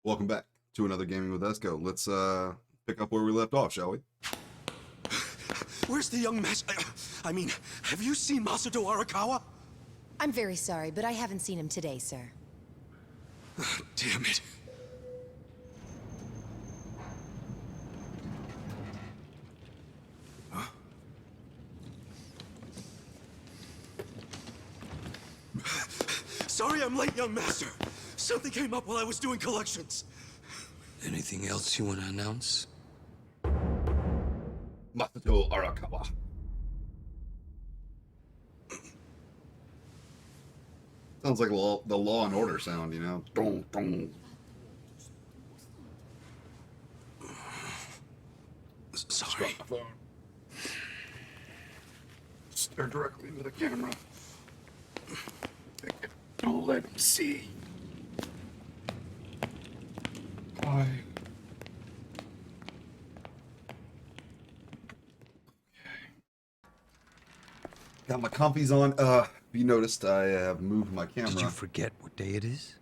Welcome back to another Gaming with Ezko. Let's pick up where we left off, shall we? Where's the young master? I mean, have you seen Masato Arakawa? I'm very sorry, but I haven't seen him today, sir. Damn it. Huh? Sorry I'm late, young master. Something came up while I was doing collections. Anything else you want to announce? Masato Arakawa. Sounds like the Law and Order sound, you know? Dong, dong. Sorry. Stare directly into the camera. Don't let him see. Why? Got my comfies on. If you noticed, I have moved my camera. Did you forget what day it is?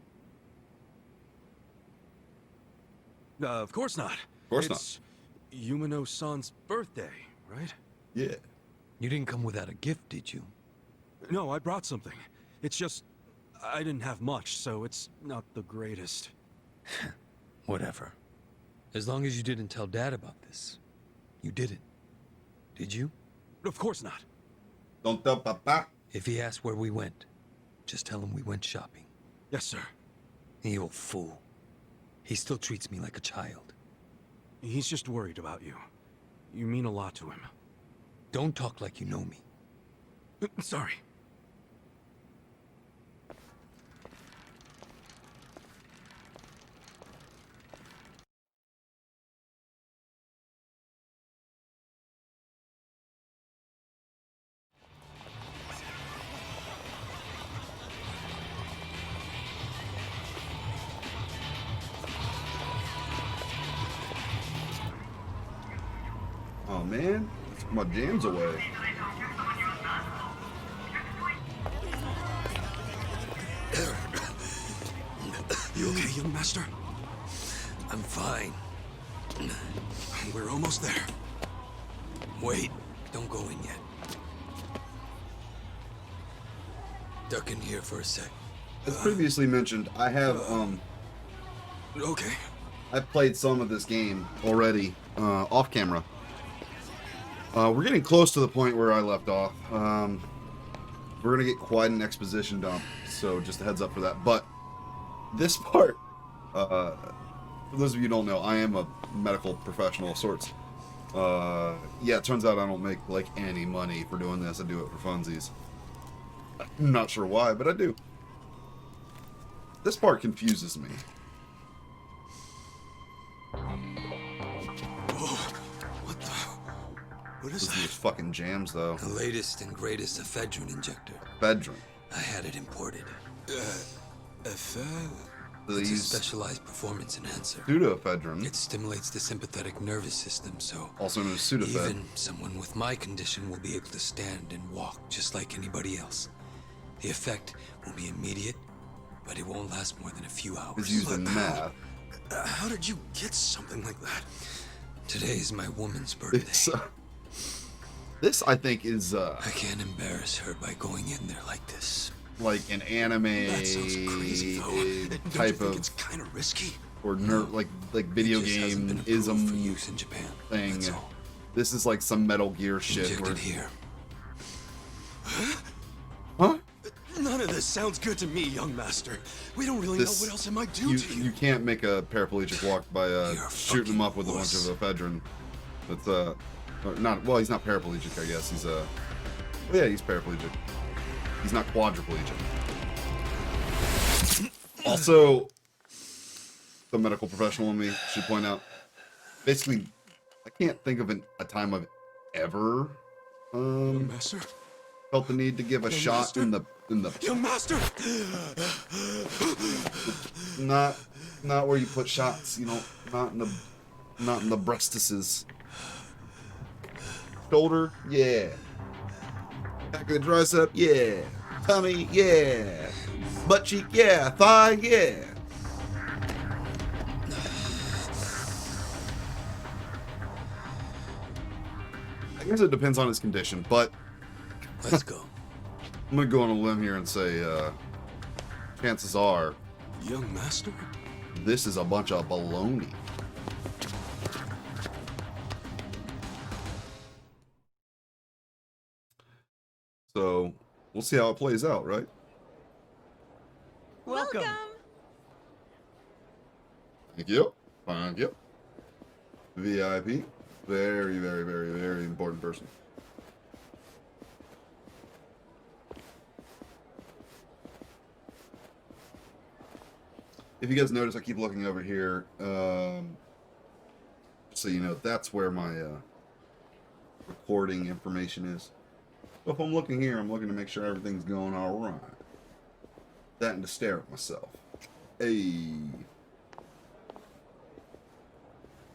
Of course not. Of course it's Yumino-san's birthday, right? Yeah. You didn't come without a gift, did you? No, I brought something. It's just, I didn't have much, so it's not the greatest. Whatever. As long as you didn't tell Dad about this. You didn't. Did you? Of course not. Don't tell Papa. If he asks where we went, just tell him we went shopping. Yes, sir. The old fool. He still treats me like a child. He's just worried about you. You mean a lot to him. Don't talk like you know me. Sorry. Oh man, I took my jams away. You okay, young master? I'm fine. We're almost there. Wait, don't go in yet. Duck in here for a sec. As previously mentioned, I have Okay. I've played some of this game already off camera. We're getting close to the point where I left off. We're gonna get quite an exposition dump, so just a heads up for that. But this part, for those of you who don't know, I am a medical professional of sorts. Yeah, it turns out I don't make like any money for doing this. I do it for funsies. I'm not sure why, but I do. This part confuses me. Whoa. What the? What is Listen to these that? fucking jams, though. The latest and greatest ephedrine injector. Bedroom. I had it imported. It's a These specialized performance enhancer. pseudoephedrine, It stimulates the sympathetic nervous system, so also known as Sudafed. even someone with my condition will be able to stand and walk just like anybody else. The effect will be immediate, but it won't last more than a few hours. is used in math. How did you get something like that? Today is my woman's birthday. It's, this, I think, is I can't embarrass her by going in there like this. like an anime That sounds crazy, though. Don't you type think of it's kind of risky? or like video It just hasn't been game approved for ism use in Japan. thing. That's all. This is like some Metal Gear shit. Inject Where, it here. huh? None of this sounds good to me, young master. We don't really know what else it might do to you. You can't make a paraplegic walk by You're a shooting him up with fucking a bunch of wuss. ephedrine. That's or not. Well, he's not paraplegic, I guess. He's well, yeah, he's paraplegic. He's not quadriplegic. Also, the medical professional in me should point out. Basically, I can't think of a time I've ever Young master? felt the need to give a Young shot master? in the Young master! not where you put shots, you know, not in the breastises. Shoulder, yeah. Back of the tricep, yeah. Tummy, yeah. Butt cheek, yeah. Thigh, yeah. I guess it depends on his condition, but Let's go. I'm gonna go on a limb here and say, chances are, Young master? this is a bunch of baloney. So, we'll see how it plays out, right? Welcome. Thank you. Thank you. VIP. Very, very, very, very important person. If you guys notice, I keep looking over here. So you know, that's where my recording information is. So if I'm looking here, I'm looking to make sure everything's going all right. That and to stare at myself. Hey.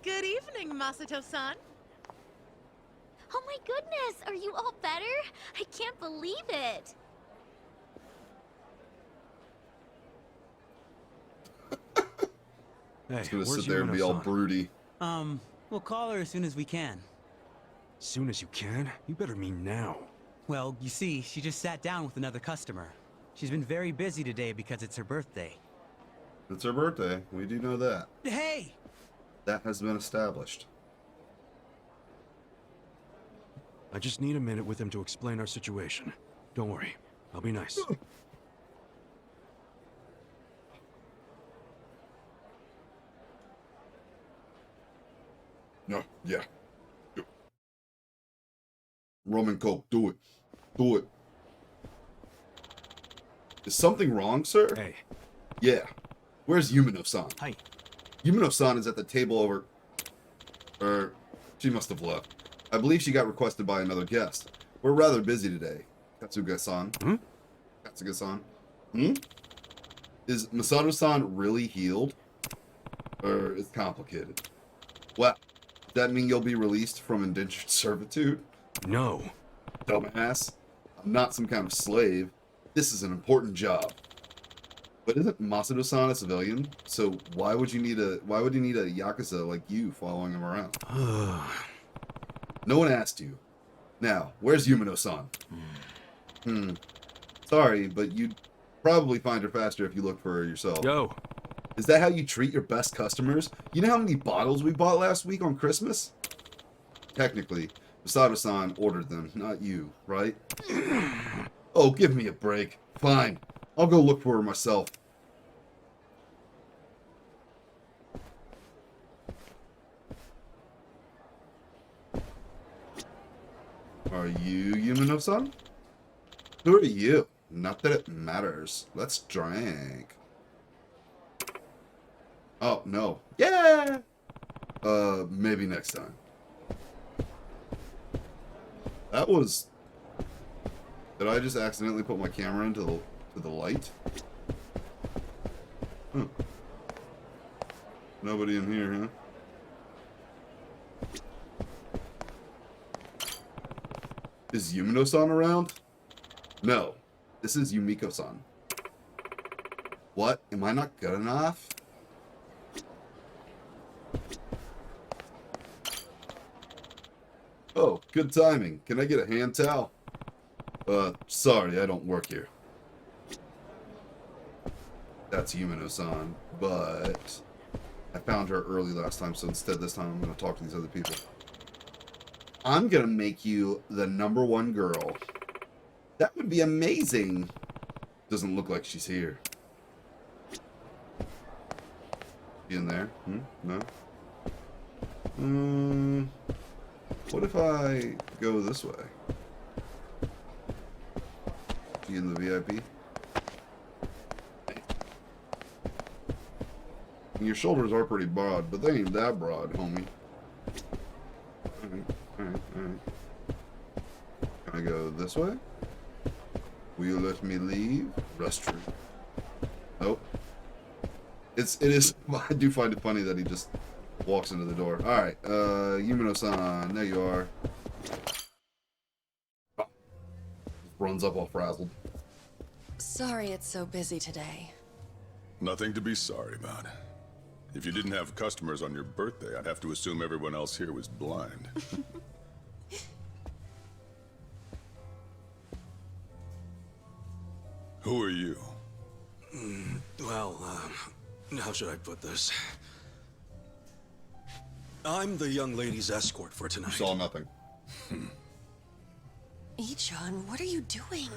Good evening, Masato-san. Oh my goodness, are you all better? I can't believe it. Hey, Just gonna where's sit there and be all Yumino-san? broody. We'll call her as soon as we can. Soon as you can? You better mean now. Well, you see, she just sat down with another customer. She's been very busy today because it's her birthday. It's her birthday. We do know that. Hey! That has been established. I just need a minute with him to explain our situation. Don't worry. I'll be nice. No, yeah. Rum and Coke, do it. Do it. Is something wrong, sir? Hey, Yeah. Where's Yumino-san? Hi. Yumino-san is at the table over... she must have left. I believe she got requested by another guest. We're rather busy today. Katsuga-san. Hmm? Katsuga-san. Hmm? Is Masato-san really healed? Or is it complicated? Well, does that mean you'll be released from indentured servitude? no. Dumbass. I'm not some kind of slave. This is an important job. But isn't Masato-san a civilian? So why would you need a Yakuza like you following him around? No one asked you. Now, where's Yumino-san? Sorry, but you'd probably find her faster if you looked for her yourself. Yo. Is that how you treat your best customers? You know how many bottles we bought last week on Christmas? Technically, Masato-san ordered them, not you, right? Oh, give me a break. Fine. I'll go look for her myself. Are you Yumino-san? Who are you? Not that it matters. Let's drink. Oh, no. Yeah! Maybe next time. That was... Did I just accidentally put my camera into the light? Huh. Nobody in here, huh? Is Yumino-san around? No. This is Yumiko-san. What? Am I not good enough? Oh, good timing. Can I get a hand towel? Sorry, I don't work here. That's Yumino-san, but I found her early last time, so instead this time I'm going to talk to these other people. I'm going to make you the #1 girl. That would be amazing. Doesn't look like she's here. She in there? No? What if I go this way? She in the VIP? Your shoulders are pretty broad, but they ain't that broad, homie. Alright. Can I go this way? Will you let me leave? Restroom. Nope. It is. I do find it funny that he just walks into the door. Alright, Yumino-san, there you are. Oh. Runs up all frazzled. Sorry it's so busy today. Nothing to be sorry about. If you didn't have customers on your birthday, I'd have to assume everyone else here was blind. Who are you? Well, how should I put this? I'm the young lady's escort for You tonight. saw nothing. Ichon, what are you doing?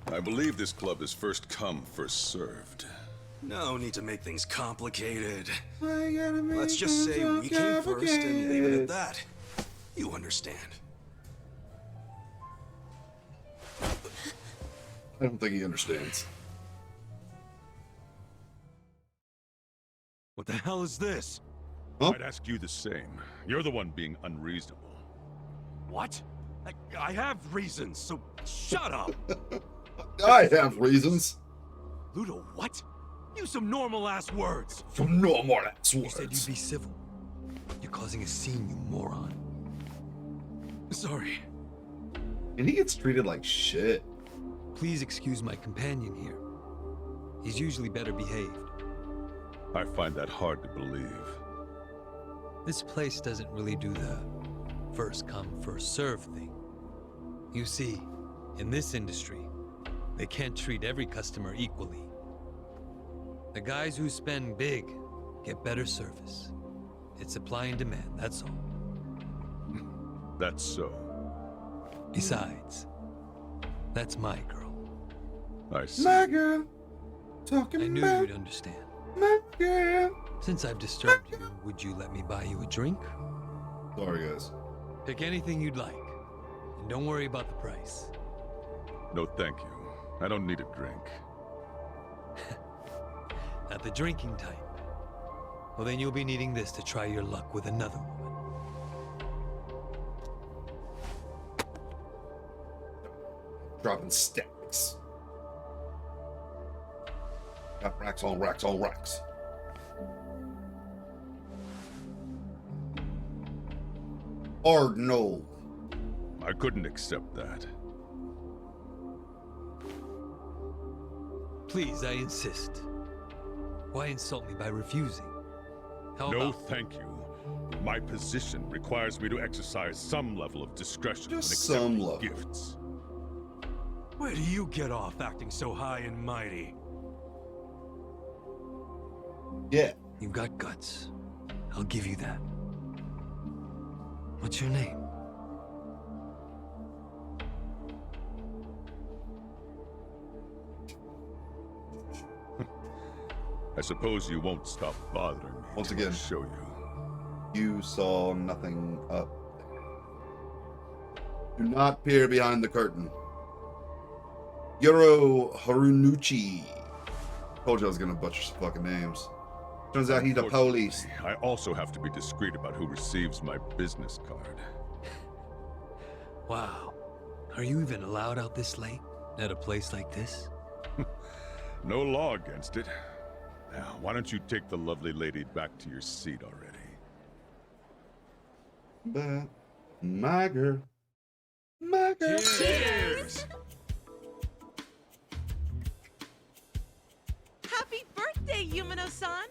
I believe this club is first come, first served. No need to make things complicated. Let's just say we came first and leave it at that. You understand. I don't think he understands. What the hell is this? Huh? I'd ask you the same. You're the one being unreasonable. What? I have reasons, so shut up! I have reasons. Ludo, what? Use some normal-ass words! Some normal ass You said words. you'd be civil. You're causing a scene, you moron. Sorry. And he gets treated like shit. Please excuse my companion here. He's usually better behaved. I find that hard to believe. This place doesn't really do the first come, first serve thing. You see, in this industry, they can't treat every customer equally. The guys who spend big get better service. It's supply and demand, that's all. That's so. Besides, that's my girl. I see. My girl. Talking I knew about you'd understand. my girl. Since I've disturbed you, would you let me buy you a drink? Sorry, guys. Pick anything you'd like. And don't worry about the price. No, thank you. I don't need a drink. Not the drinking type. Well, then you'll be needing this to try your luck with another woman. Dropping stacks. Got racks on racks on racks. Hard no. I couldn't accept that. Please, I insist. Why insult me by refusing? How No, about... thank you. My position requires me to exercise some level of discretion when Just some accepting level. gifts. Where do you get off acting so high and mighty? Yeah. You've got guts. I'll give you that. What's your name? I suppose you won't stop bothering me. Once till again. I show you. You saw nothing up there. Do not peer behind the curtain. Yoro Harunuchi. Told you I was gonna butcher some fucking names. Turns out he's the police. I also have to be discreet about who receives my business card. Wow. Are you even allowed out this late? At a place like this? No law against it. Now, why don't you take the lovely lady back to your seat already? But my girl. My girl. Cheers! Happy birthday, Yumino-san!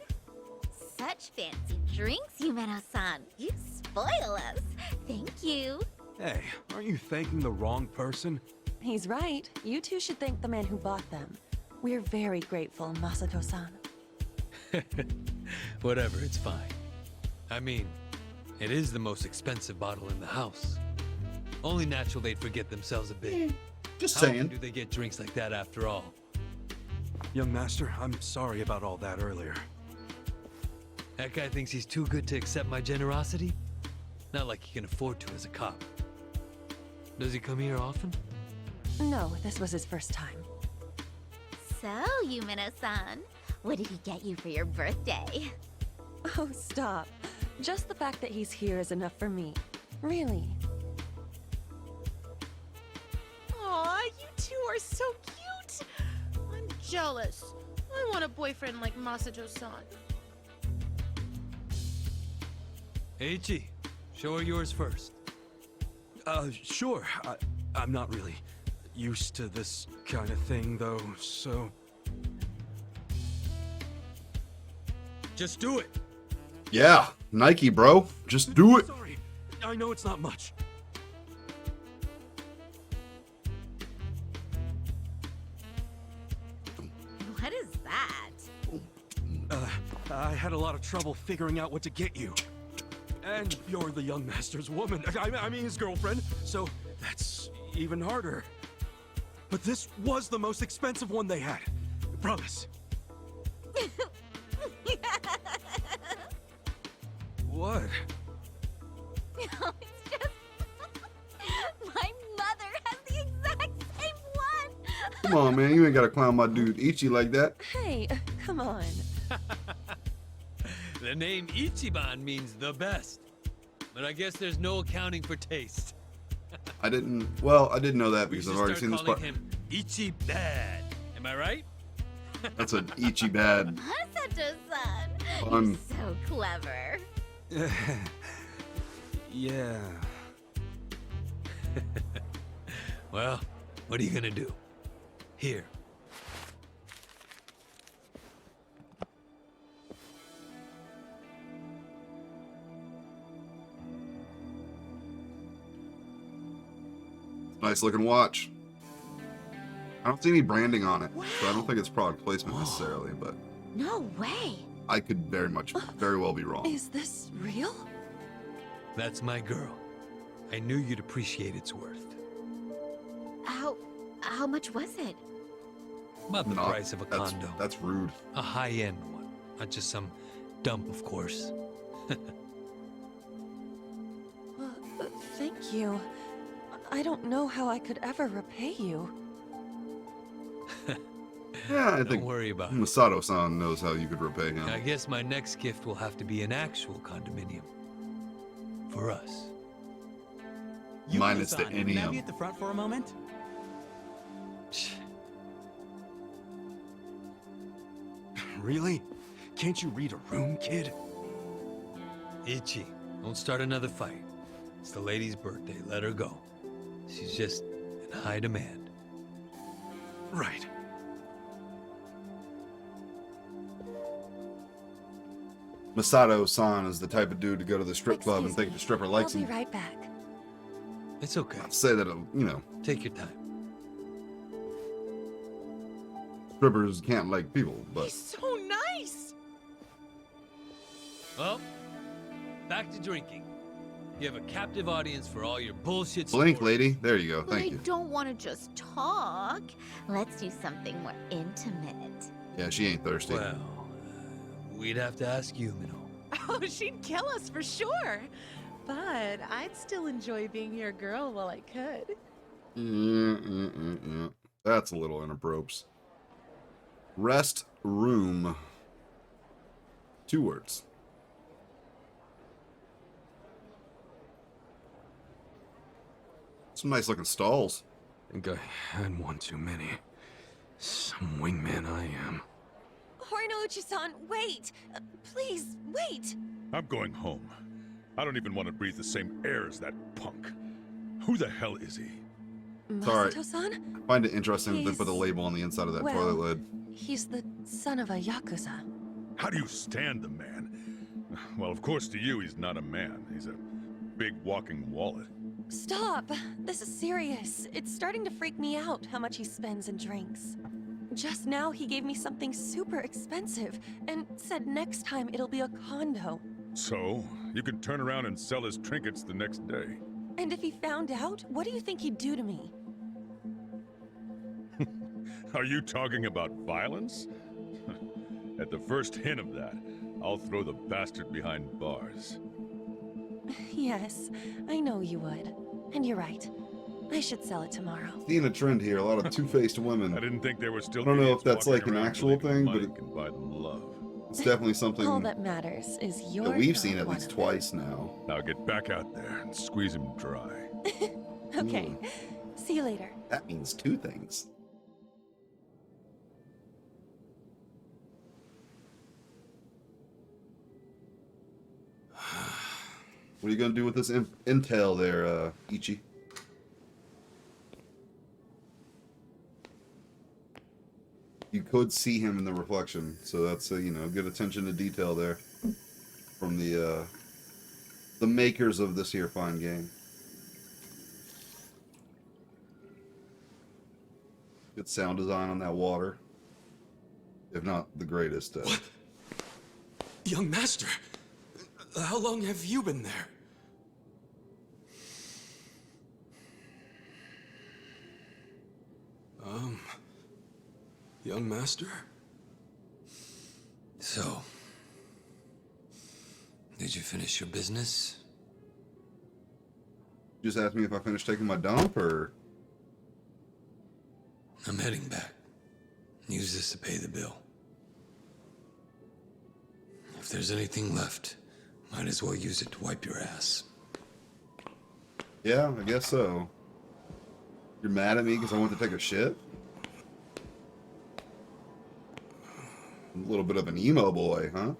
Such fancy drinks, Yumeno-san. You spoil us. Thank you. Hey, aren't you thanking the wrong person? He's right. You two should thank the man who bought them. We're very grateful, Masato-san. Whatever, it's fine. I mean, it is the most expensive bottle in the house. Only natural they'd forget themselves a bit. Just How often saying. do they get drinks like that after all? Young master, I'm sorry about all that earlier. That guy thinks he's too good to accept my generosity? Not like he can afford to as a cop. Does he come here often? No, this was his first time. So, Yumeno-san, what did he get you for your birthday? Oh, stop. Just the fact that he's here is enough for me. Really. Aw, you two are so cute! I'm jealous. I want a boyfriend like Masato-san. Eiichi, show her yours first. Sure. I'm not really used to this kind of thing, though, so... Just do it! Yeah. Nike, bro. Just do it. Sorry. I know it's not much. I had a lot of trouble figuring out what to get you. And you're the young master's woman. I mean his girlfriend, so that's even harder. But this was the most expensive one they had. I promise. What? No, it's just... My mother has the exact same one! Come on, man. You ain't got to clown my dude Ichi like that. Hey, come on. The name Ichiban means the best. But I guess there's no accounting for taste. I didn't know that We because should I've already start seen this calling part. him Ichibad. Am I right? That's an Ichi bad. Masato-san! Fun. You're so clever. Yeah. Well, what are you gonna do? Here. Nice looking watch. I don't see any branding on it, so I don't think it's product placement necessarily, but No way! I could very well be wrong. Is this real? That's my girl. I knew you'd appreciate its worth. How much was it? About the No, price of a condo. That's rude. A high-end one. Not just some dump, of course. Thank you. I don't know how I could ever repay you. Yeah, I Don't think worry about it. Masato-san knows how you could repay him. I guess my next gift will have to be an actual condominium. For us. Minus the Yuko-san, can I be Inium. at the front for a moment? Really? Can't you read a room, kid? Ichi, don't start another fight. It's the lady's birthday. Let her go. She's just in high demand. Right. Masato-san is the type of dude to go to the strip club and Excuse think me. the stripper likes I'll him. be right back. It's okay. Not to say that, Take your time. strippers can't like people, but He's so nice! Well, back to drinking. You have a captive audience for all your bullshit blink, stories. lady. There you go. But I Thank you. don't want to just talk. Let's do something more intimate. Yeah, she ain't thirsty. Well, we'd have to ask Yumino. Oh, she'd kill us for sure. But I'd still enjoy being your girl while I could. That's a little inappropriate. Rest room. 2 words. Some nice looking stalls. Think I had one too many. Some wingman I am. Horinouchi-san, wait! Please, wait! I'm going home. I don't even want to breathe the same air as that punk. Who the hell is he? Sorry. Masato-san? I find it interesting that they put a He's- label on the inside of that well, toilet lid. He's the son of a Yakuza. How do you stand the man? Well, of course to you he's not a man. He's a big walking wallet. Stop! This is serious. It's starting to freak me out how much he spends and drinks. Just now he gave me something super expensive and said next time it'll be a condo. So, you can turn around and sell his trinkets the next day. And if he found out, what do you think he'd do to me? Are you talking about violence? At the first hint of that, I'll throw the bastard behind bars. Yes, I know you would. And you're right. I should sell it tomorrow. Seeing a trend here, a lot of two-faced women. I didn't think there were still I don't know idiots if that's walking like an around actual believing thing, but money it- can buy them love. It's definitely something All that matters is your that we've seen at least one of twice now. Now get back out there and squeeze him dry. them. Okay. See you later. That means 2 things. What are you gonna do with this intel there, Ichi? You could see him in the reflection, so that's good attention to detail there from the makers of this here fine game. Good sound design on that water, if not the greatest. Young Master, how long have you been there? Young Master? So, did you finish your business? Just asked me if I finished taking my dump, or... I'm heading back. Use this to pay the bill. If there's anything left, might as well use it to wipe your ass. Yeah, I guess so. You're mad at me because I went to take a shit? A little bit of an emo boy, huh?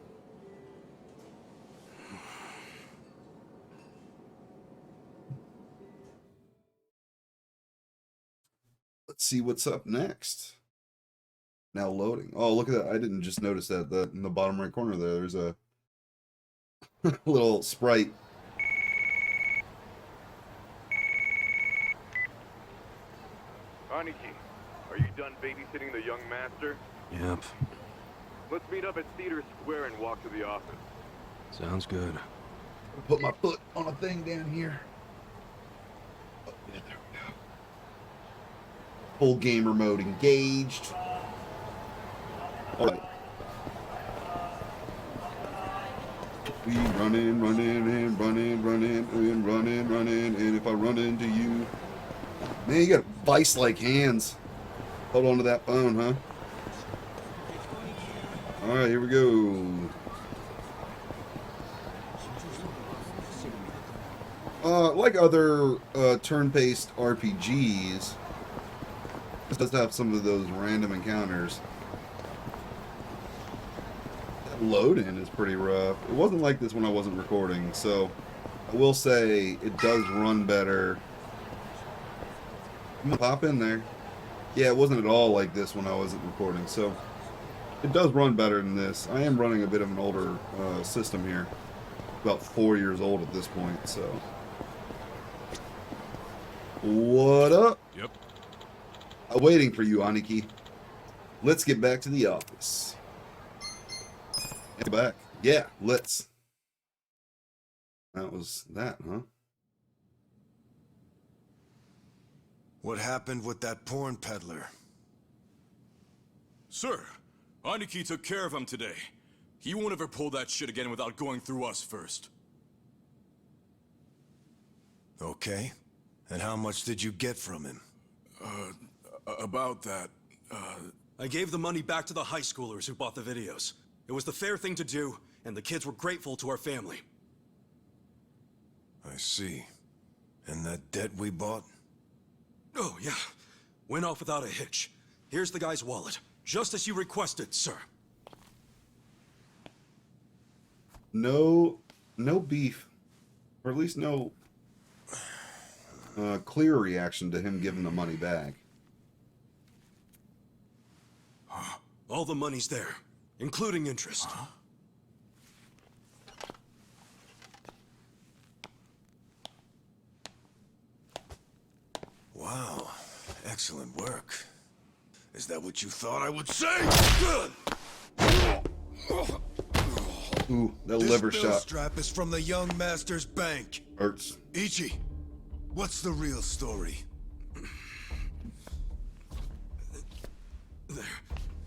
Let's see what's up next. Now loading. Oh, look at that. I didn't just notice that. In the bottom right corner there, there's a little sprite. Aniki, are you done babysitting the young master? Yep. Let's meet up at Cedar Square and walk to the office. Sounds good. Put my foot on a thing down here. Oh, yeah, there we go. Full gamer mode engaged. All right. We running, and if I run into you, man, you got vice-like hands. Hold on to that phone, huh? All right, here we go. Like other turn-based RPGs, this does have some of those random encounters. That load-in is pretty rough. It wasn't like this when I wasn't recording, so I will say it does run better. I'm gonna pop in there. Yeah, it wasn't at all like this when I wasn't recording, so it does run better than this. I am running a bit of an older system here. About 4 years old at this point, so. What up? Yep. I'm waiting for you, Aniki. Let's get back to the office. Get back. Yeah, let's. That was that, huh? What happened with that porn peddler? Sir, Aniki took care of him today. He won't ever pull that shit again without going through us first. Okay. And how much did you get from him? About that, I gave the money back to the high schoolers who bought the videos. It was the fair thing to do, and the kids were grateful to our family. I see. And that debt we bought? Oh, yeah. Went off without a hitch. Here's the guy's wallet. Just as you requested, sir. No beef. Or at least no clear reaction to him giving the money back. All the money's there, including interest. Wow. Excellent work. Is that what you thought I would say? Ooh, that liver This shot strap is from the young master's bank. hurts. Ichi, what's the real story?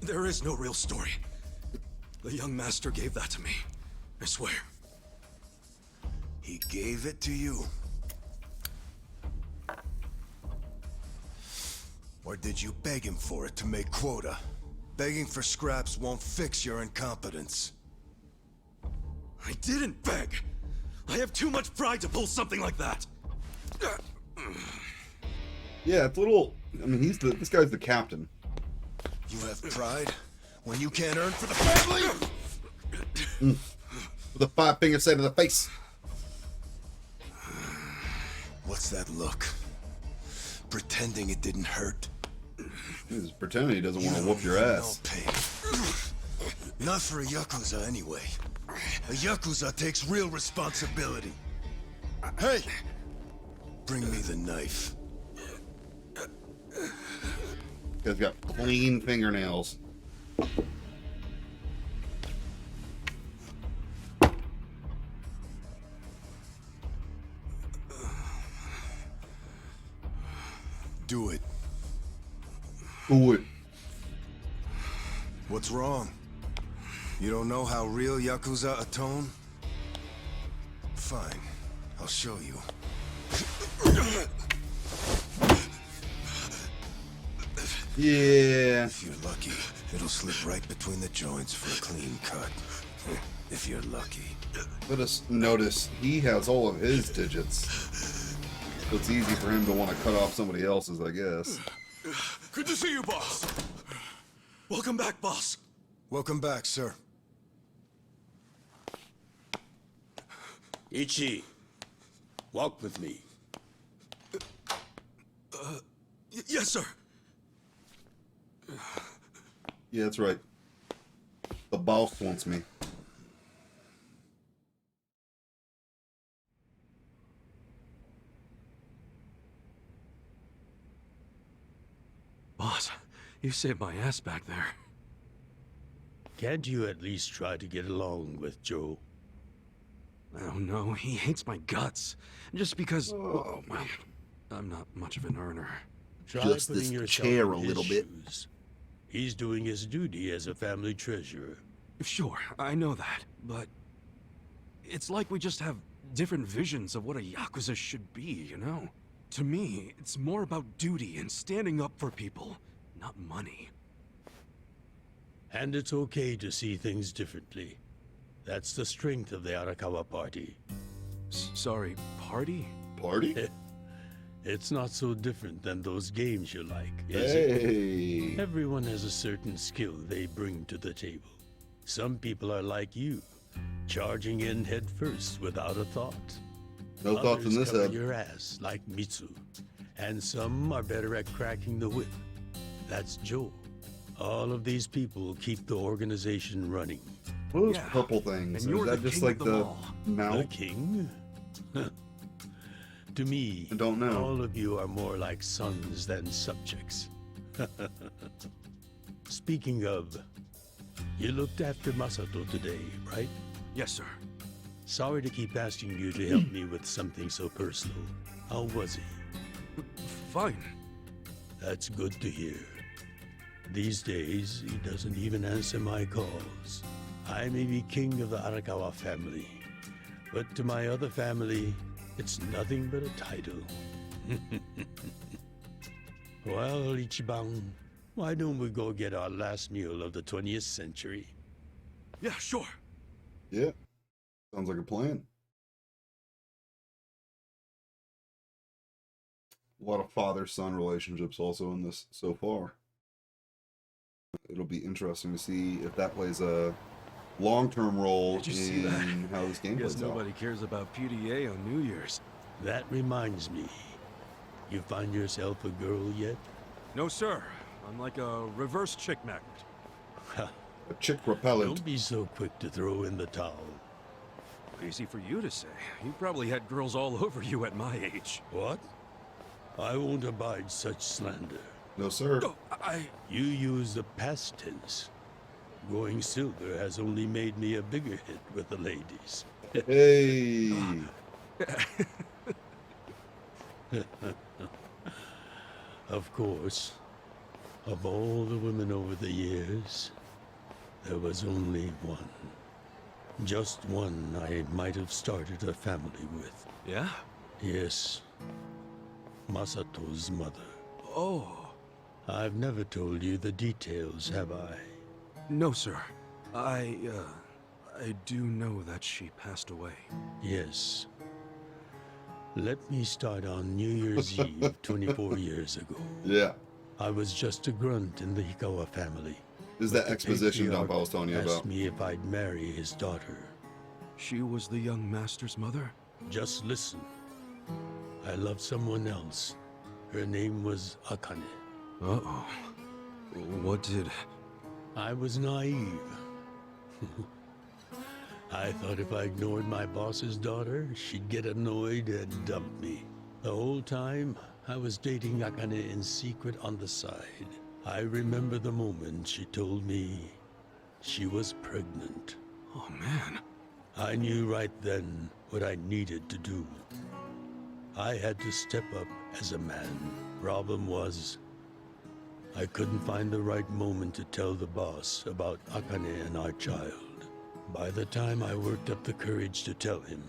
There is no real story. The young master gave that to me. I swear. He gave it to you? Or did you beg him for it to make quota? Begging for scraps won't fix your incompetence. I didn't beg. I have too much pride to pull something like that. Yeah, it's a little. I mean, this guy's the captain. You have pride when you can't earn for the family? With a 5-finger set to the face. What's that look? Pretending it didn't hurt. He's pretending he doesn't want to whoop your ass. No pain. Not for a Yakuza anyway. A Yakuza takes real responsibility. Hey! Bring me the knife. He's got clean fingernails. Do it. Do it. What's wrong? You don't know how real Yakuza atone? Fine. I'll show you. Yeah. If you're lucky, it'll slip right between the joints for a clean cut. If you're lucky. Let us notice he has all of his digits. So it's easy for him to want to cut off somebody else's, I guess. Good to see you, boss. Welcome back, boss. Welcome back, sir. Ichi, walk with me. Yes, sir. Yeah, that's right. The boss wants me. Boss, you saved my ass back there. Can't you at least try to get along with Joe? Oh no, he hates my guts. Just because, well, I'm not much of an earner. Try Just putting this yourself chair in a his little bit. shoes. He's doing his duty as a family treasurer. Sure, I know that, but it's like we just have different visions of what a Yakuza should be, you know? To me, it's more about duty and standing up for people, not money. And it's okay to see things differently. That's the strength of the Arakawa Party. Sorry, party? Party? It's not so different than those games you like, is Hey. it? Everyone has a certain skill they bring to the table. Some people are like you, charging in head first without a thought. No thoughts in Others this cover head. your ass, like Mitsu. And some are better at cracking the whip. That's Joe. All of these people keep the organization running. What are those Yeah, purple things? and Is you're that the just king like of them the all. The mouth? king? To me, I don't know. all of you are more like sons than subjects. Speaking of, you looked after Masato today, right? Yes, sir. Sorry to keep asking you to help me with something so personal. How was he? Fine. That's good to hear. These days, he doesn't even answer my calls. I may be king of the Arakawa family, but to my other family, it's nothing but a title. Well, Ichiban, why don't we go get our last meal of the 20th century? Yeah, sure. Yeah. Sounds like a plan. A lot of father-son relationships also in this so far. It'll be interesting to see if that plays a long-term role Did you see in that? how this game Guess plays out. nobody cares about PDA on New Year's. That reminds me. You find yourself a girl yet? No, sir. I'm like a reverse chick magnet. A chick repellent. Don't be so quick to throw in the towel. Easy for you to say. You probably had girls all over you at my age. What? I won't abide such slander. No, sir. Oh, You use the past tense. Going silver has only made me a bigger hit with the ladies. Hey. Of course, of all the women over the years, there was only one. Just one I might have started a family with. Yeah? Yes. Masato's mother. Oh. I've never told you the details, have I? No, sir. I do know that she passed away. Yes. Let me start on New Year's Eve 24 years ago. Yeah. I was just a grunt in the Hikawa family. This is that exposition dump I was telling you asked about. me if I'd marry his daughter. She was the young master's mother? Just listen. I loved someone else. Her name was Akane. Uh-oh. What did... I was naive. I thought if I ignored my boss's daughter, she'd get annoyed and dump me. The whole time, I was dating Akane in secret on the side. I remember the moment she told me she was pregnant. Oh, man. I knew right then what I needed to do. I had to step up as a man. Problem was, I couldn't find the right moment to tell the boss about Akane and our child. By the time I worked up the courage to tell him,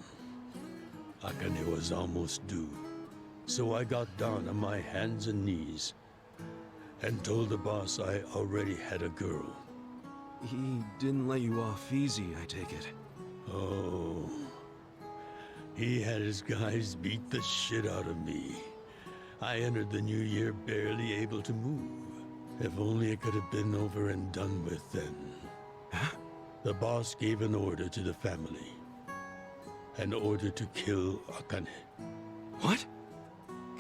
Akane was almost due. So I got down on my hands and knees and told the boss I already had a girl. He didn't let you off easy, I take it. Oh, he had his guys beat the shit out of me. I entered the new year barely able to move. If only it could have been over and done with then. Huh? The boss gave an order to the family. An order to kill Akane. What?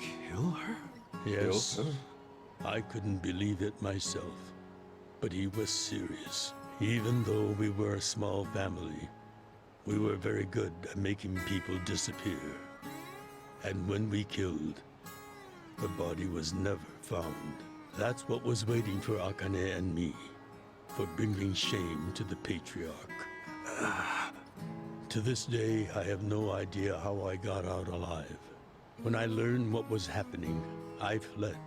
Kill her? Yes. I couldn't believe it myself. But he was serious. Even though we were a small family, we were very good at making people disappear. And when we killed, the body was never found. That's what was waiting for Akane and me, for bringing shame to the patriarch. To this day, I have no idea how I got out alive. When I learned what was happening, I fled.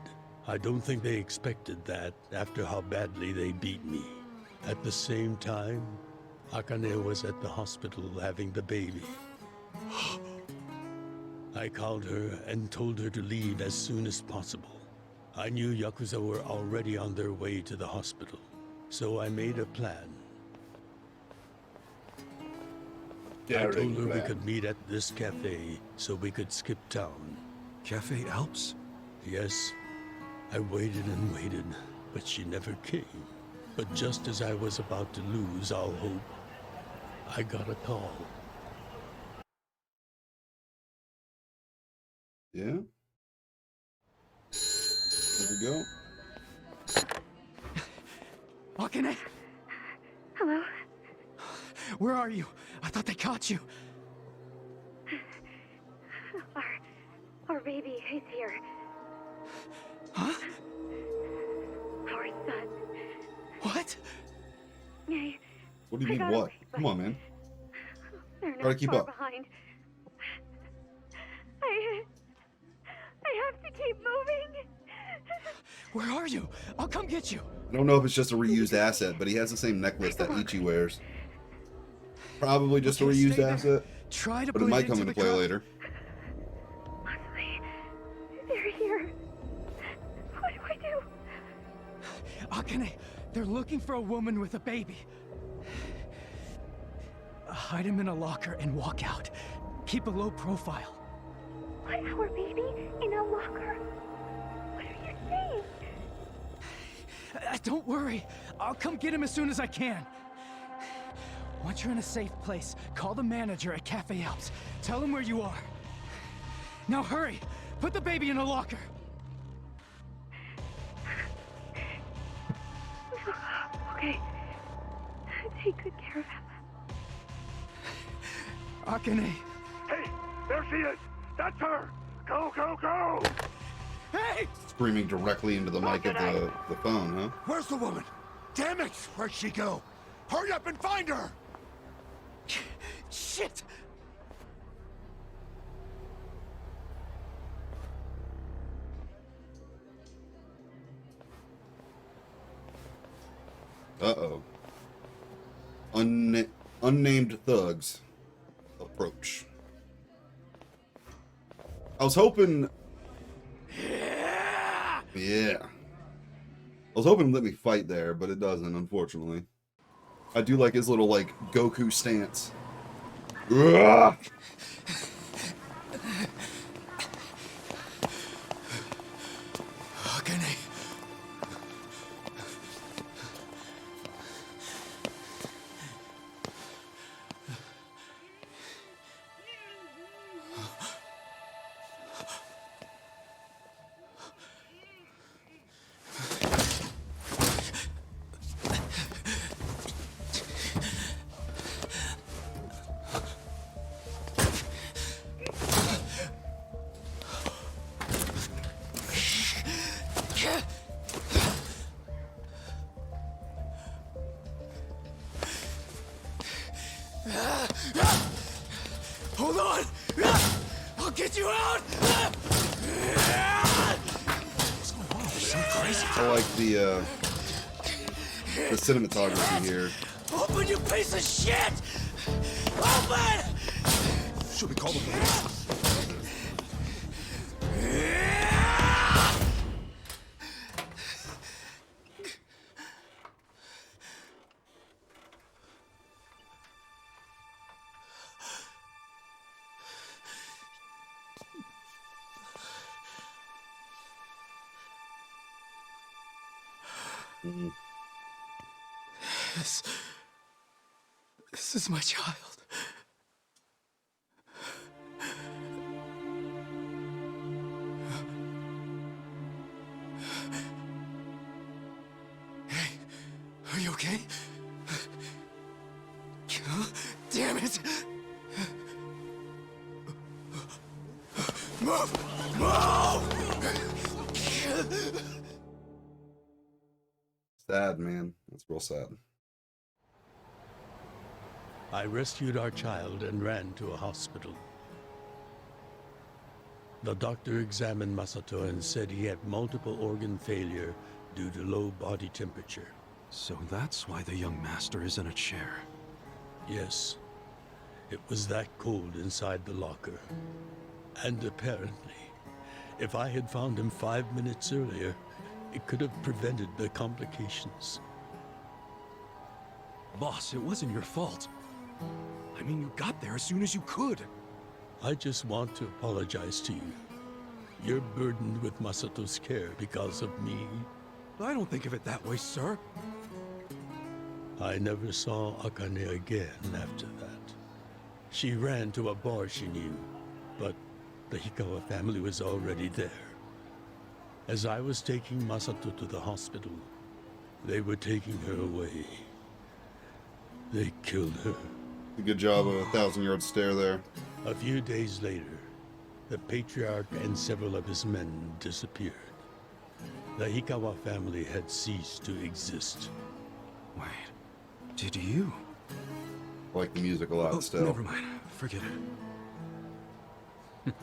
I don't think they expected that after how badly they beat me. At the same time, Akane was at the hospital having the baby. I called her and told her to leave as soon as possible. I knew Yakuza were already on their way to the hospital, so I made a plan. I told her we could meet at this cafe so we could skip town. Cafe Alps? Yes. I waited and waited, but she never came. But just as I was about to lose all hope, I got a call. Yeah? There we go. Akane? Hello? Where are you? I thought they caught you. Our baby is here. Huh? Our son. What? What do you mean, what? Come on, man. They're Gotta not keep far up. behind. I have to keep moving. Where are you? I'll come get you. I don't know if it's just a reused asset, but he has the same necklace that Ichi wears. Probably just a reused asset, Try to but it blend might come into into the play crowd. later. Leslie, they're here. What do I do? Akane, they're looking for a woman with a baby. Hide him in a locker and walk out. Keep a low profile. What, our baby in a locker? What are you saying? Don't worry. I'll come get him as soon as I can. Once you're in a safe place, call the manager at Cafe Alps. Tell him where you are. Now hurry! Put the baby in a locker! Okay. Take good care of him. Akane! Hey, there she is! That's her! Go, go, go! Hey! Screaming directly into the mic of the phone, huh? Where's the woman? Damn it! Where'd she go? Hurry up and find her! Shit! Uh-oh. Unnamed thugs approach. I was hoping... Yeah. I was hoping to let me fight there, but it doesn't, unfortunately. I do like his little, like, Goku stance. Ugh! Akane. Hold on! I'll get you out! I like the cinematography here. Open, you piece of shit! Open! Should we call the police? This is my child. Hey, are you okay? Damn it! Move! Move! Sad, man. That's real sad. I rescued our child and ran to a hospital. The doctor examined Masato and said he had multiple organ failure due to low body temperature. So that's why the young master is in a chair. Yes. It was that cold inside the locker. And apparently, if I had found him 5 minutes earlier, it could have prevented the complications. Boss, it wasn't your fault. I mean, you got there as soon as you could. I just want to apologize to you. You're burdened with Masato's care because of me. I don't think of it that way, sir. I never saw Akane again after that. She ran to a bar she knew, but the Hikawa family was already there. As I was taking Masato to the hospital, they were taking her away. They killed her. Good job of a 1,000-yard stare there. A few days later, the patriarch and several of his men disappeared. The Hikawa family had ceased to exist. Wait, did you? I like the music a lot still. Never mind. Forget it.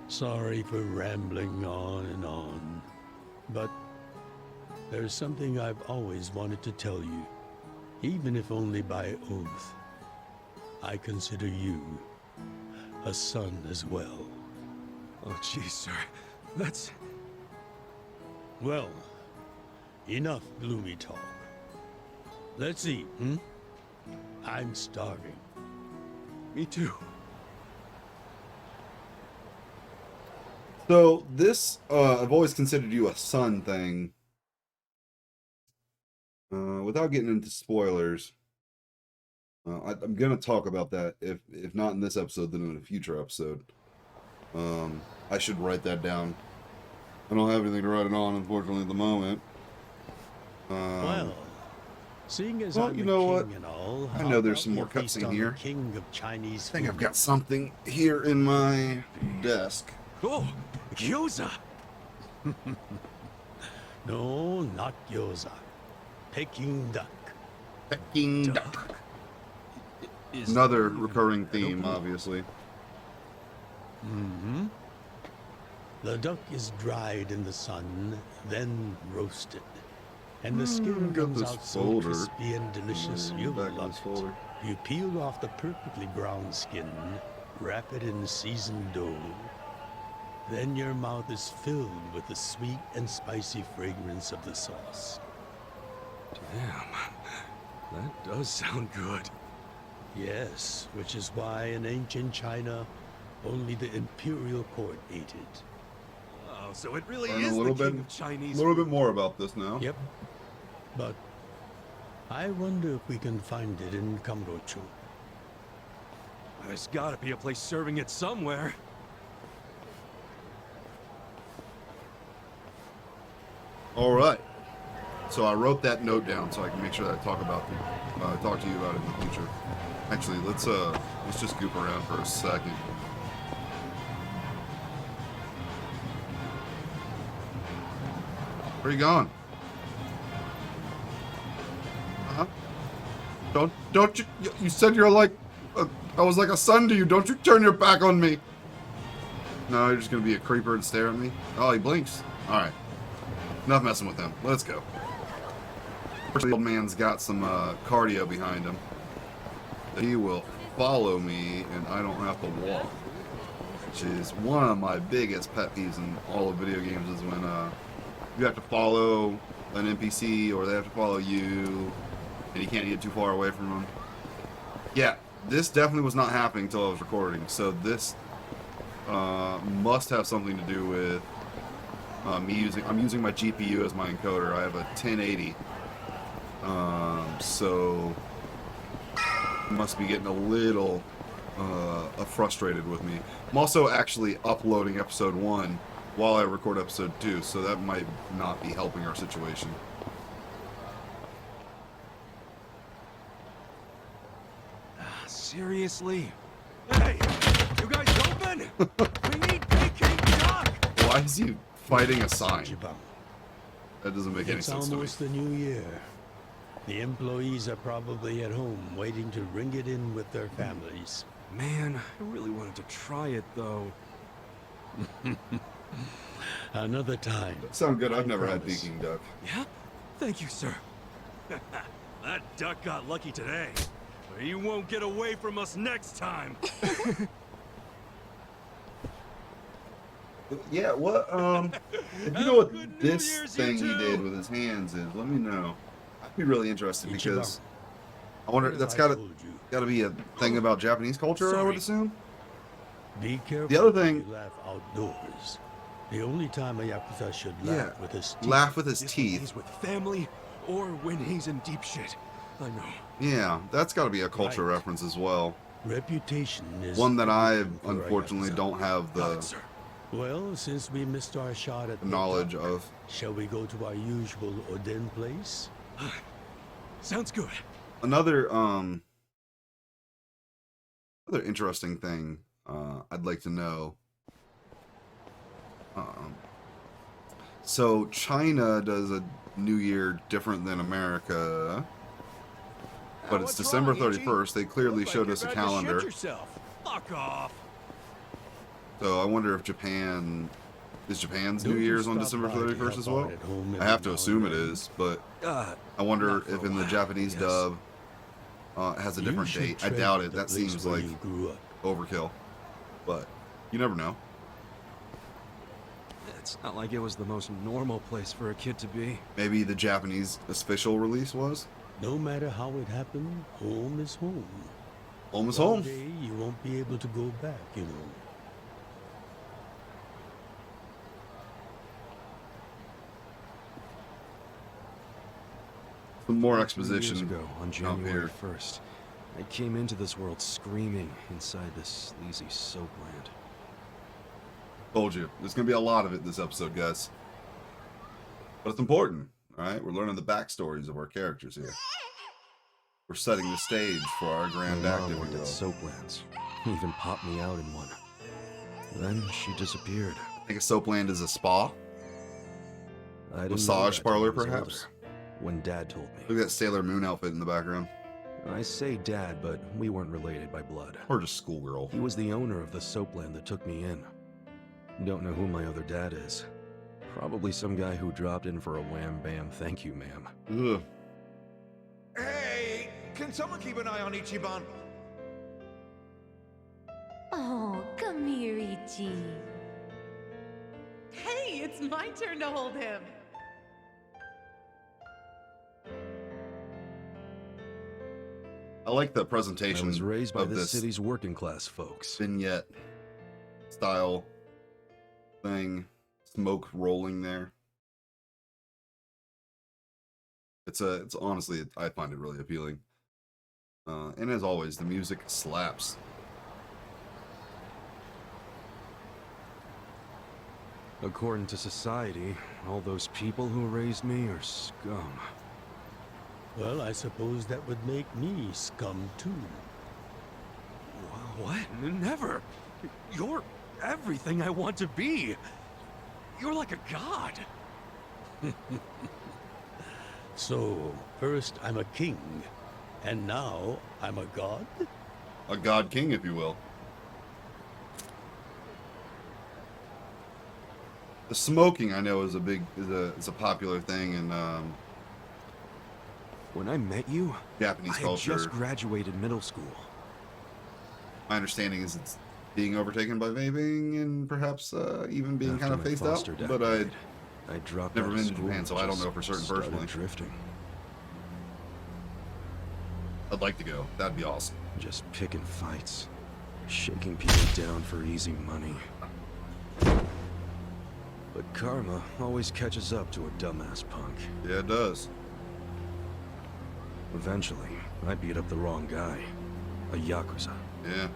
Sorry for rambling on and on, but there's something I've always wanted to tell you, even if only by oath. I consider you a son as well. Oh, geez, sir. That's... Well, enough gloomy talk. Let's eat, hmm? I'm starving. Me too. So this, I've always considered you a son thing. Without getting into spoilers, I'm gonna talk about that. If not in this episode, then in a future episode. I should write that down. I don't have anything to write it on, unfortunately, at the moment. Well, seeing as well, I'm you know a what? king and all, I how know there's about some more we feast cutscene on the here. King of Chinese I think I've food? got something here in my desk. Oh, gyoza! No, not gyoza. Peking duck. Peking duck. Another recurring theme, obviously. Mm-hmm. The duck is dried in the sun, then roasted. And the skin got comes this out so folder. crispy and delicious, you'll Back in love this it. folder. You peel off the perfectly brown skin, wrap it in seasoned dough. Then your mouth is filled with the sweet and spicy fragrance of the sauce. Damn, that does sound good. Yes, which is why in ancient China, only the imperial court ate it. Oh, so it really Learn is a little the king bit, of Chinese a little food. bit more about this now. Yep. But I wonder if we can find it in Kamurocho. There's gotta be a place serving it somewhere. All right. So I wrote that note down so I can make sure that I talk to you about it in the future. Actually, let's just goop around for a second. Where are you going? Don't you said you're like I was like a son to you. Don't you turn your back on me. No, you're just gonna be a creeper and stare at me? Oh, he blinks. Alright. Enough messing with him. Let's go. The old man's got some cardio behind him. He will follow me and I don't have to walk. Which is one of my biggest pet peeves in all of video games, is when you have to follow an NPC or they have to follow you and you can't get too far away from them. Yeah, this definitely was not happening until I was recording, so this must have something to do with I'm using my GPU as my encoder. I have a 1080, so must be getting a little frustrated with me. I'm also actually uploading episode 1 while I record episode 2, so that might not be helping our situation. Seriously? Hey, you guys open? We need vacate dock. Why is he fighting a sign? That doesn't make any sense to me. It's almost the new year. The employees are probably at home waiting to ring it in with their families. Man, I really wanted to try it though. Another time. That sounds good. I've never had Peking duck. Yeah? Thank you, sir. That duck got lucky today. He won't get away from us next time. Yeah, what, if you know what this thing he did with his hands is, let me know. I'd be really interested because I wonder, that's gotta be a thing about Japanese culture, I would assume. Be careful. The other thing, you laugh outdoors. The only time a Yakuza should laugh with his teeth. Laugh with his When teeth. he's with family or when he's in deep shit. I know. Yeah, that's got to be a culture reference as well. Reputation is one that I everything for a unfortunately Yakuza. don't have the Well, since we missed our shot at the knowledge duck, of. shall we go to our usual Oden place? Sounds good. Another interesting thing I'd like to know. So China does a New Year different than America, but it's December 31st. They clearly showed us a calendar. Fuck off. So I wonder if Japan's New Year's on December 31st as well? I have to assume it is, but I wonder if in the Japanese dub it has a different date. I doubt it. That seems like overkill, but you never know. It's not like it was the most normal place for a kid to be. Maybe the Japanese official release was? No matter how it happened, home is home. Home is One home. day you won't be able to go back, you know. Some more 3 exposition years ago, on January 1st, I came into this world screaming inside this sleazy soap land. Told you. There's going to be a lot of it this episode, guys. But it's important, alright? We're learning the backstories of our characters here. We're setting the stage for our grand act, if you will. Soaplands. Even popped me out in one. Then she disappeared. I think a soapland is a spa? I didn't Massage know that parlor, till I was perhaps? older, when Dad told me. Look at that Sailor Moon outfit in the background. I say Dad, but we weren't related by blood. Or just schoolgirl. He was the owner of the soapland that took me in. Don't know who my other dad is. Probably some guy who dropped in for a wham bam thank you, ma'am. Ugh. Hey, can someone keep an eye on Ichiban? Oh, come here, Ichi. Hey, it's my turn to hold him. I like the presentation I was raised by of this this city's working class folks. vignette style thing. Smoke rolling there. It's honestly, I find it really appealing. And as always, the music slaps. According to society, all those people who raised me are scum. Well, I suppose that would make me scum too. What? Never. You're everything I want to be. You're like a god. So, first I'm a king, and now I'm a god? A god king, if you will. The smoking, I know, is a popular thing in When I met you, Japanese I had culture. just graduated middle school. My understanding is it's being overtaken by vaping and perhaps even being After kind of my phased out. foster dad But died, I dropped never out of been to school Japan, so and I don't know just for certain started personally. drifting. I'd like to go. That'd be awesome. Just picking fights, shaking people down for easy money. But karma always catches up to a dumbass punk. Yeah, it does. Eventually, I beat up the wrong guy. A Yakuza. Yeah.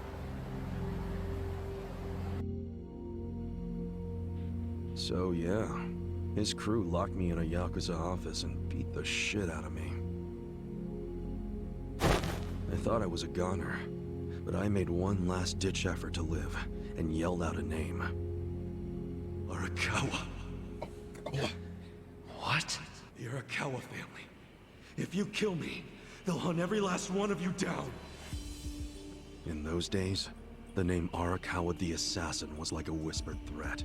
So yeah, his crew locked me in a Yakuza office and beat the shit out of me. I thought I was a goner, but I made one last-ditch effort to live and yelled out a name. Arakawa. What? The Arakawa family. If you kill me, they'll hunt every last one of you down. In those days, the name Arakawa the Assassin was like a whispered threat.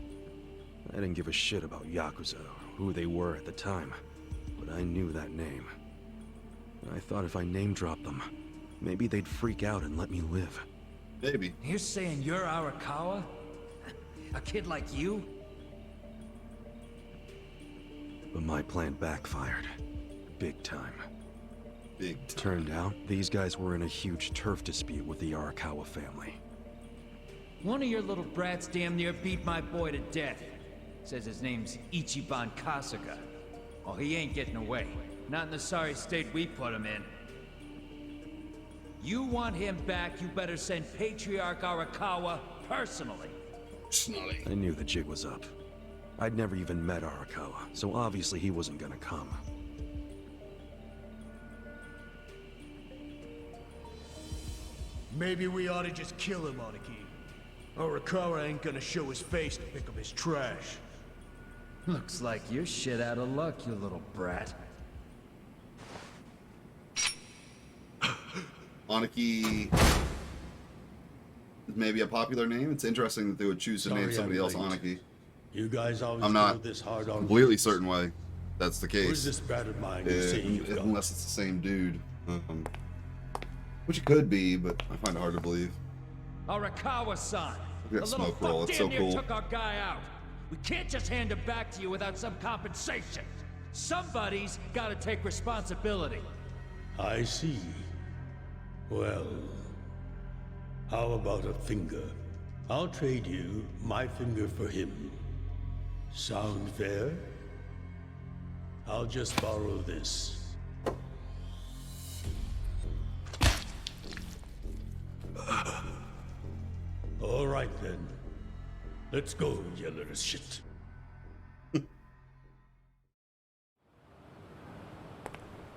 I didn't give a shit about Yakuza, or who they were at the time, but I knew that name. I thought if I name-dropped them, maybe they'd freak out and let me live. Maybe. You're saying you're Arakawa? A kid like you? But my plan backfired. Big time. Big time. Turned out, these guys were in a huge turf dispute with the Arakawa family. One of your little brats damn near beat my boy to death. Says his name's Ichiban Kasuga. Oh, he ain't getting away. Not in the sorry state we put him in. You want him back, you better send Patriarch Arakawa personally. I knew the jig was up. I'd never even met Arakawa, so obviously he wasn't gonna come. Maybe we ought to just kill him, Aniki. Arakawa ain't gonna show his face to pick up his trash. Looks like you're shit out of luck, you little brat. Aniki is maybe a popular name. It's interesting that they would choose to name Sorry somebody I'm else late. Aniki. You guys always I'm go not this hard on completely kids. certain why that's the case. Where's this brat of mine you say you've got? Unless it's the same dude. Which it could be, but I find it hard to believe. Arakawa-san! Look at The that little smoke roll, fuck it's damn so near cool. took our guy out. We can't just hand him back to you without some compensation. Somebody's gotta take responsibility. I see. Well, how about a finger? I'll trade you my finger for him. Sound fair? I'll just borrow this. All right then. Let's go, you little shit.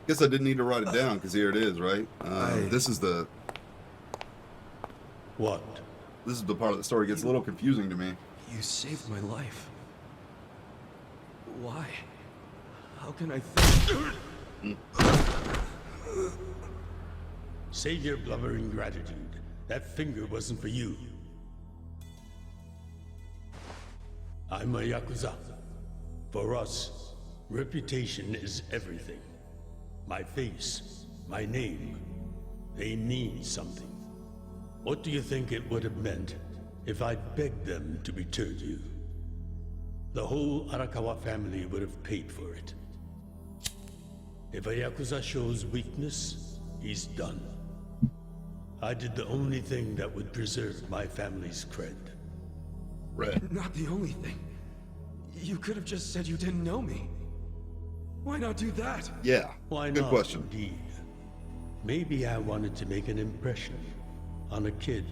Guess I didn't need to write it down because here it is, right? This is the. What? This is the part of the story gets a little confusing to me. You saved my life. Why? How can I think? Save your blubbering gratitude. That finger wasn't for you. I'm a Yakuza. For us, reputation is everything. My face, my name, they mean something. What do you think it would have meant if I'd begged them to return you? The whole Arakawa family would have paid for it. If a Yakuza shows weakness, he's done. I did the only thing that would preserve my family's cred. Red. Not the only thing. You could have just said you didn't know me. Why not do that? Yeah. Why Good not, question. Indeed. Maybe I wanted to make an impression on a kid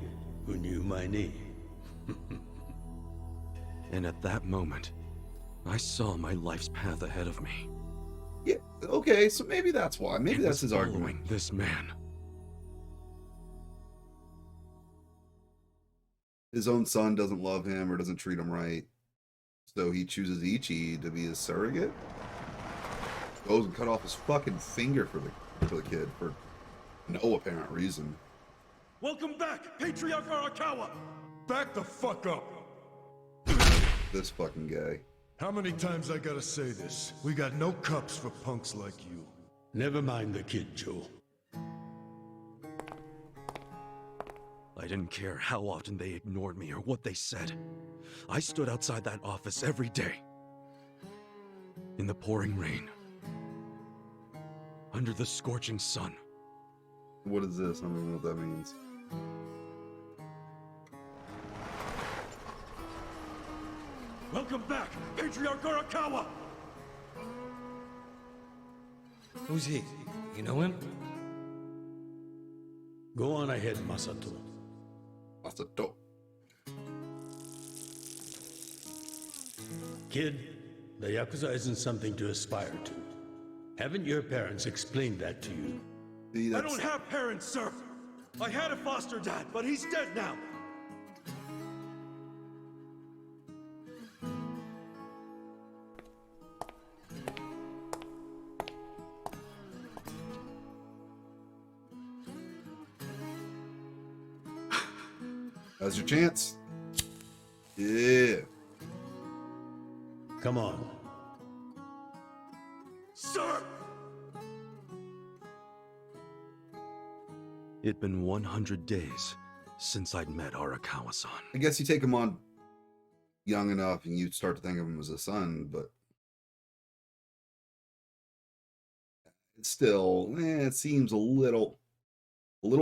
who knew my name. And at that moment, I saw my life's path ahead of me. Yeah. Okay. So maybe that's why. Maybe It that's was his following argument. this man. His own son doesn't love him or doesn't treat him right, so he chooses Ichi to be his surrogate. Goes and cut off his fucking finger for the kid for no apparent reason. Welcome back, Patriarch Arakawa! Back the fuck up! This fucking guy. How many times I gotta say this? We got no cups for punks like you. Never mind the kid, Joe. I didn't care how often they ignored me or what they said. I stood outside that office every day. In the pouring rain. Under the scorching sun. What is this? I don't know what that means. Welcome back, Patriarch Arakawa! Who's he? You know him? Go on ahead, Masato. Masato. Kid, the Yakuza isn't something to aspire to. Haven't your parents explained that to you? I don't have parents, sir! I had a foster dad, but he's dead now! That's your chance. Yeah. Come on. Sir! It'd been 100 days since I'd met Arakawa-san. I guess you take him on young enough and you start to think of him as a son, but it's still, it seems a little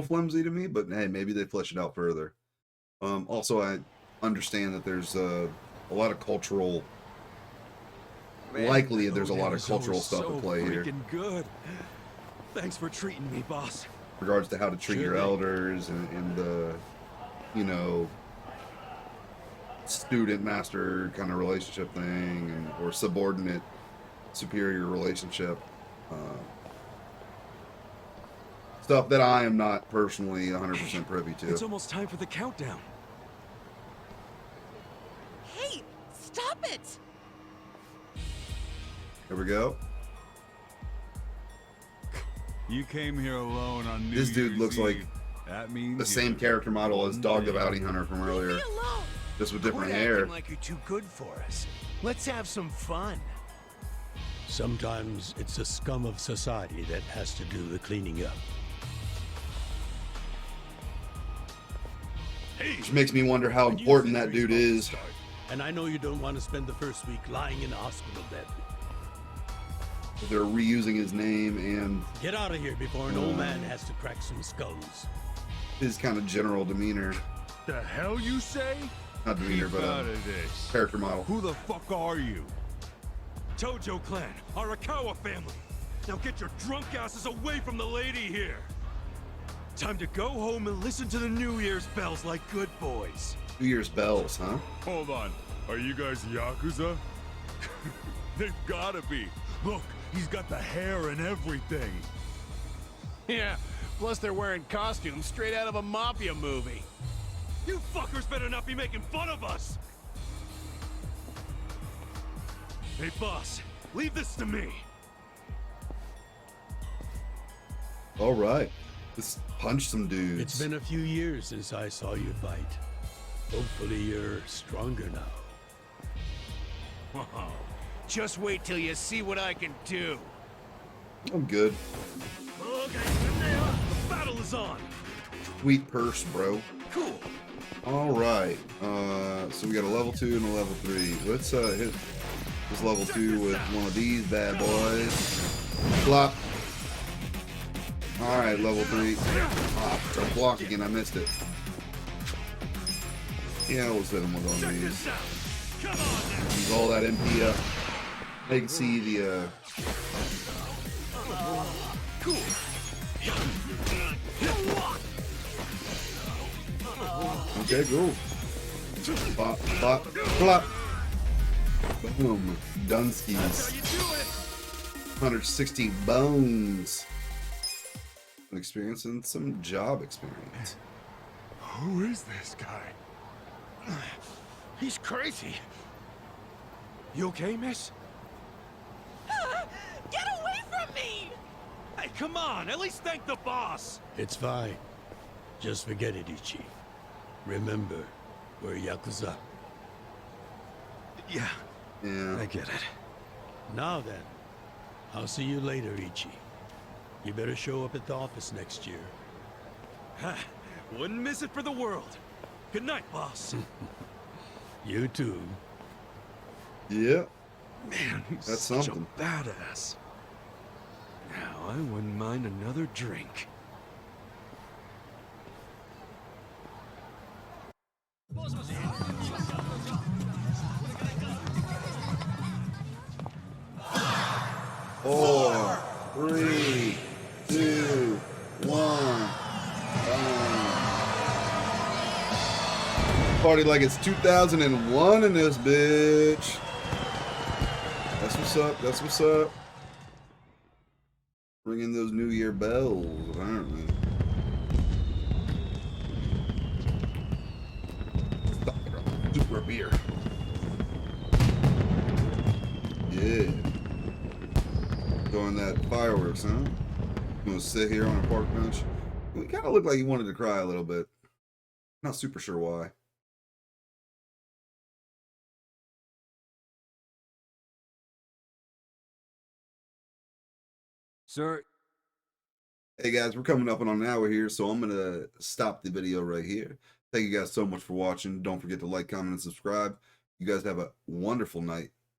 flimsy to me, but hey, maybe they flesh it out further. Also, I understand that there's a lot of cultural, likely there's a lot of cultural stuff at play here. Good. Thanks for treating me, boss. In regards to how to treat your elders and the, you know, student master kind of relationship thing, and or subordinate superior relationship. Stuff that I am not personally 100% privy to. It's almost time for the countdown. Hey, stop it! Here we go. You came here alone on New This dude Year's looks like Eve. That means the same character model as Dog the Bounty Hunter from earlier. Just with different hair. Acting like you're too good for us. Let's have some fun. Sometimes it's the scum of society that has to do the cleaning up. Which makes me wonder how important that dude is. And I know you don't want to spend the first week lying in a hospital bed. They're reusing his name and Get out of here before an old man has to crack some skulls. his kind of general demeanor. The hell you say? Not demeanor, Keep but out of this. character model. Who the fuck are you? Tojo clan, Arakawa family. Now get your drunk asses away from the lady here. Time to go home and listen to the New Year's bells like good boys. New Year's bells, huh? Hold on. Are you guys Yakuza? They've gotta be. Look, he's got the hair and everything. Yeah, plus they're wearing costumes straight out of a mafia movie. You fuckers better not be making fun of us! Hey, boss, leave this to me. All right. Let's punch some dudes. It's been a few years since I saw you fight. Hopefully you're stronger now. Just wait till you see what I can do. I'm good. Okay, the battle is on. Sweet purse, bro. Cool. All right. So we got a level 2 and a level 3. Let's hit this level 2 with one of these bad boys. Flop. All right, level 3. Ah, don't block again. I missed it. Yeah, we'll hit him with one of these. Use all that MP up. They can see the Cool. Okay, cool. Bop, bop, flop. Boom. Dunskies. 160 bones. Experience and some job experience. Who is this guy? He's crazy. You okay, miss? Get away from me! Hey, come on, at least thank the boss. It's fine. Just forget it, Ichi. Remember, we're Yakuza. Yeah, Yeah. I get it. Now then, I'll see you later, Ichi. You better show up at the office next year. Ha, wouldn't miss it for the world. Good night, boss. You too. Yeah. Man, he's That's such something. a badass. Now, I wouldn't mind another drink. Four, three, two, one. Party like it's 2001 in this bitch. That's what's up. That's what's up. Ringing those New Year bells, apparently. Super beer. Yeah. Doing that fireworks, huh? Gonna sit here on a park bench. He kind of looked like he wanted to cry a little bit. Not super sure why. Sir. Hey guys, we're coming up on an hour here, so I'm gonna stop the video right here. Thank you guys so much for watching. Don't forget to like, comment, and subscribe. You guys have a wonderful night.